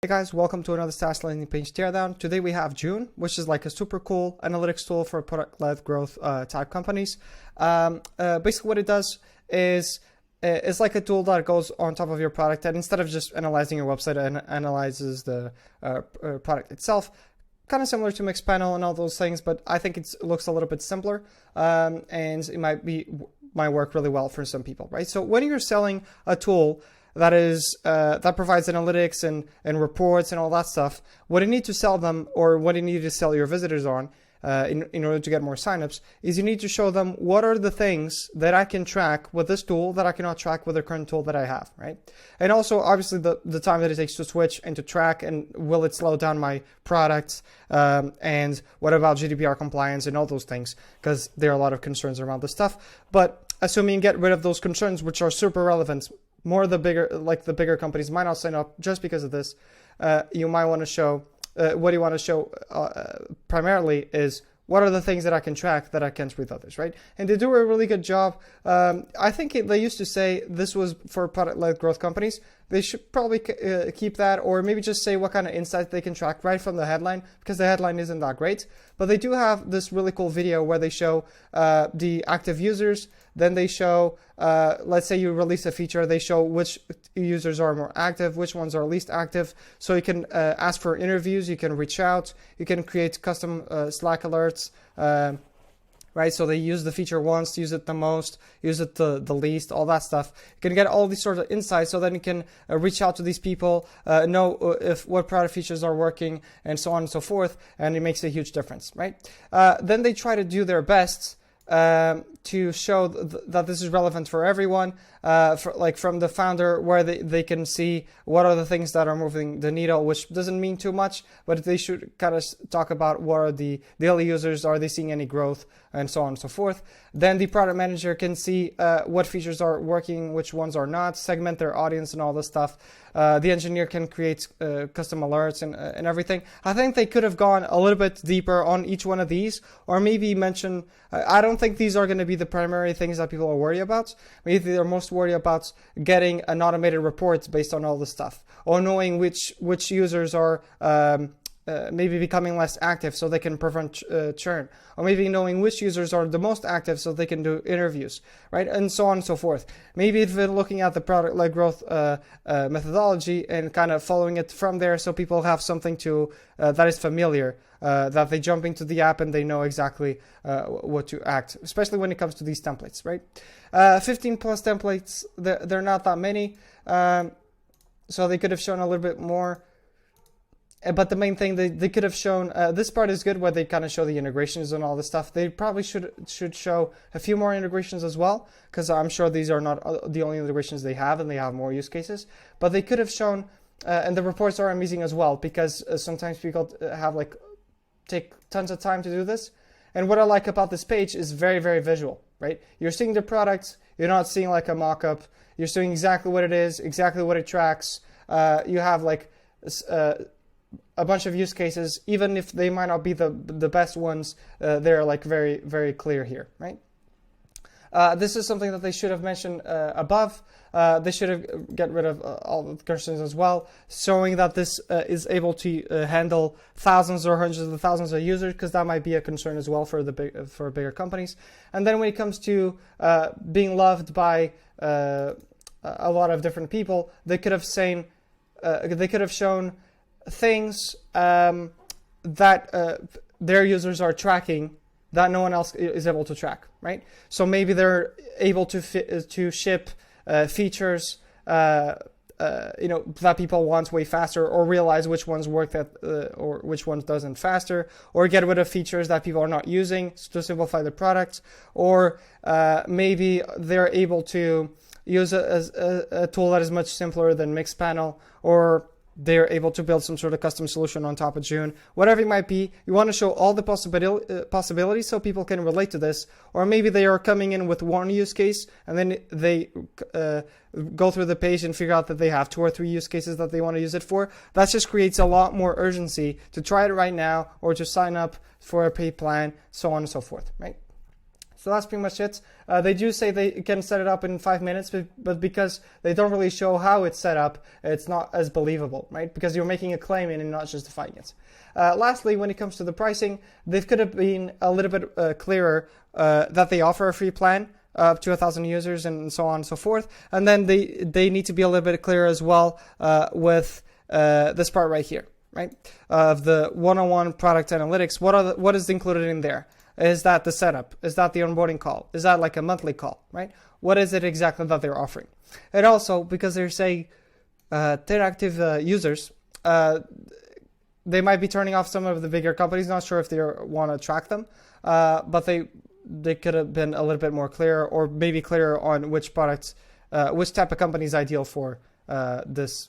Hey guys, welcome to another SaaS Landing Page Teardown. Today we have June, which is like a super cool analytics tool for product-led growth type companies. Basically what it does is it's like a tool that goes on top of your product, and instead of just analyzing your website, it analyzes the product itself. Kind of similar to Mixpanel and all those things, but I think it looks a little bit simpler, and it might work really well for some people, right? So when you're selling a tool that provides analytics and reports and all that stuff, what you need to sell them, or what you need to sell your visitors on in order to get more signups, is you need to show them what are the things that I can track with this tool that I cannot track with the current tool that I have, right? And also obviously the time that it takes to switch and to track, and will it slow down my products, and what about GDPR compliance and all those things, because there are a lot of concerns around this stuff. But assuming you get rid of those concerns, which are super relevant, the bigger companies might not sign up just because of this. You might want to show, what you want to show primarily is what are the things that I can track that I can't with others, right? And they do a really good job. I think they used to say this was for product-led growth companies. They should probably keep that, or maybe just say what kind of insights they can track right from the headline, because the headline isn't that great. But they do have this really cool video where they show the active users. Then they show, let's say you release a feature, they show which users are more active, which ones are least active. So you can ask for interviews, you can reach out, you can create custom Slack alerts, right? So they use the feature once, use it the most, use it the least, all that stuff. You can get all these sorts of insights, so then you can reach out to these people, know what product features are working, and so on and so forth, and it makes a huge difference, right? Then they try to do their best to show that this is relevant for everyone, from the founder, where they can see what are the things that are moving the needle, which doesn't mean too much, but they should kind of talk about what are the daily users, are they seeing any growth, and so on and so forth. Then the product manager can see what features are working, which ones are not, segment their audience and all this stuff. The engineer can create custom alerts and everything. I think they could have gone a little bit deeper on each one of these, or maybe mention, I don't think these are going to be the primary things that people are worried about. Maybe they're most worried about getting an automated report based on all this stuff, or knowing which users are maybe becoming less active so they can prevent churn, or maybe knowing which users are the most active so they can do interviews, right? And so on and so forth. Maybe if they're looking at the product-led growth methodology and kind of following it from there, so people have something to that is familiar, that they jump into the app and they know exactly what to act, especially when it comes to these templates, right? 15 plus templates, they're not that many, so they could have shown a little bit more. But the main thing, they could have shown, this part is good where they kind of show the integrations and all this stuff. They probably should show a few more integrations as well, because I'm sure these are not the only integrations they have, and they have more use cases. But they could have shown, and the reports are amazing as well, because sometimes people have take tons of time to do this. And what I like about this page is very, very visual, right? You're seeing the products, you're not seeing like a mock-up. You're seeing exactly what it is, exactly what it tracks. You have a bunch of use cases, even if they might not be the best ones, they're very, very clear here, right? This is something that they should have mentioned above. They should have get rid of all the concerns as well, showing that this is able to handle thousands or hundreds of thousands of users, because that might be a concern as well for bigger companies. And then when it comes to being loved by a lot of different people, they could have shown things that their users are tracking that no one else is able to track, right? So maybe they're able to ship features that people want way faster, or realize which ones work or which ones doesn't faster, or get rid of features that people are not using to simplify the product, or maybe they're able to use a tool that is much simpler than Mixpanel, or they're able to build some sort of custom solution on top of June. Whatever it might be, you want to show all the possibilities so people can relate to this. Or maybe they are coming in with one use case, and then they go through the page and figure out that they have 2 or 3 use cases that they want to use it for. That just creates a lot more urgency to try it right now, or to sign up for a paid plan, so on and so forth, right? So that's pretty much it. They do say they can set it up in 5 minutes, but because they don't really show how it's set up, it's not as believable, right? Because you're making a claim and not justifying it. Lastly, when it comes to the pricing, they could have been a little bit clearer that they offer a free plan up to 1,000 users and so on and so forth. And then they need to be a little bit clearer as well with this part right here, right? Of the one-on-one product analytics. What is included in there? Is that the setup? Is that the onboarding call? Is that like a monthly call, right? What is it exactly that they're offering? And also, because they're saying 10 active users, they might be turning off some of the bigger companies. Not sure if they want to track them, but they could have been a little bit more clear, or maybe clearer on which products, which type of company is ideal for this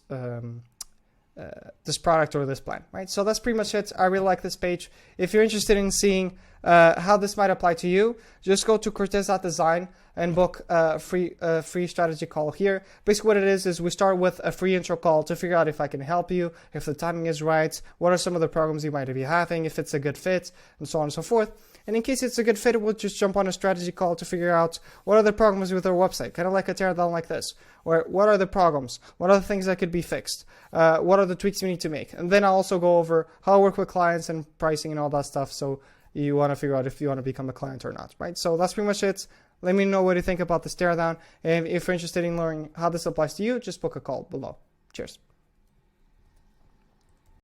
product or this plan, right? So that's pretty much it. I really like this page. If you're interested in seeing how this might apply to you, just go to Cortez.design and book a free strategy call here. Basically what it is we start with a free intro call to figure out if I can help you, if the timing is right, what are some of the problems you might be having, if it's a good fit, and so on and so forth. And in case it's a good fit, we'll just jump on a strategy call to figure out what are the problems with our website, kind of like a teardown like this. Or what are the problems? What are the things that could be fixed? What are the tweaks we need to make? And then I'll also go over how I work with clients and pricing and all that stuff. So you want to figure out if you want to become a client or not, right? So that's pretty much it. Let me know what you think about this teardown. And if you're interested in learning how this applies to you, just book a call below. Cheers.